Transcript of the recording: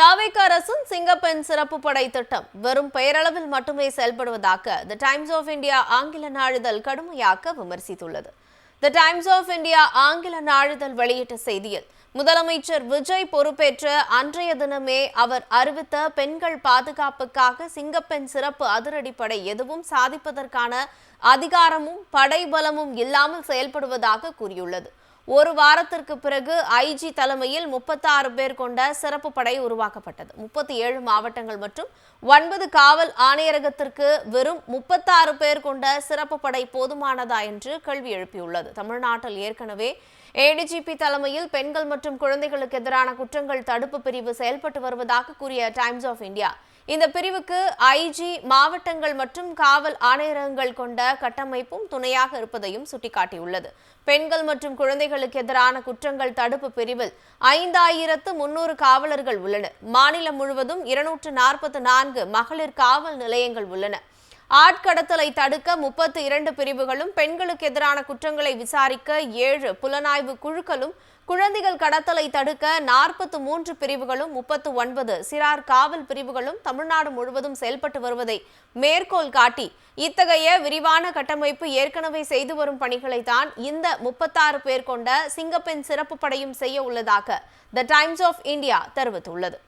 தாவேக அரசின் சிங்கப்பெண் சிறப்பு படை திட்டம் வெறும் பெயரளவில் மட்டுமே செயல்படுவதாக தி டைம்ஸ் ஆஃப் இந்தியா ஆங்கில நாளிதழ் கடுமையாக விமர்சித்துள்ளது. தி டைம்ஸ் ஆஃப் இந்தியா ஆங்கில நாளிதழ் வெளியிட்ட செய்தியில், முதலமைச்சர் விஜய் பொறுப்பேற்ற அன்றைய தினமே அவர் அறிவித்த பெண்கள் பாதுகாப்புக்காக சிங்கப்பெண் சிறப்பு அதிரடிப்படை எதுவும் சாதிப்பதற்கான அதிகாரமும் படைபலமும் இல்லாமல் செயல்படுவதாக கூறியுள்ளது. ஒரு வாரத்திற்கு பிறகு ஐஜி தலைமையில் 36 பேர் கொண்ட சிறப்பு படை உருவாக்கப்பட்டது. 37 மாவட்டங்கள் மற்றும் 9 காவல் ஆணையரகத்திற்கு வெறும் 36 பேர் கொண்ட சிறப்பு படை போதுமானதா என்று கேள்வி எழுப்பியுள்ளது. தமிழ்நாட்டில் ஏற்கனவே ஏடிஜிபி தலைமையில் பெண்கள் மற்றும் குழந்தைகளுக்கு எதிரான குற்றங்கள் தடுப்பு பிரிவு செயல்பட்டு வருவதாக கூறிய டைம்ஸ் ஆஃப் இந்தியா, இந்த பிரிவுக்கு ஐஜி, மாவட்டங்கள் மற்றும் காவல் ஆணையரகங்கள் கொண்ட கட்டமைப்பும் துணையாக இருப்பதையும் சுட்டிக்காட்டியுள்ளது. பெண்கள் மற்றும் குழந்தைகளுக்கு எதிரான குற்றங்கள் தடுப்பு பிரிவில் 5300 காவலர்கள் உள்ளனர். மாநிலம் முழுவதும் 244 மகளிர் காவல் நிலையங்கள் உள்ளன. ஆட்கடத்தலை தடுக்க 32 பிரிவுகளும், பெண்களுக்கு எதிரான குற்றங்களை விசாரிக்க 7 புலனாய்வு குழுக்களும், குழந்தைகள் கடத்தலை தடுக்க 43 பிரிவுகளும், 39 சிறார் காவல் பிரிவுகளும் தமிழ்நாடு முழுவதும் செயல்பட்டு வருவதை மேற்கோள் காட்டி, இத்தகைய விரிவான கட்டமைப்பு ஏற்கனவே செய்து வரும் பணிகளை தான் இந்த 36 பேர் கொண்ட சிங்கப்பெண் சிறப்பு படையும் செய்ய உள்ளதாக தி டைம்ஸ் ஆஃப் இந்தியா தெரிவித்துள்ளது.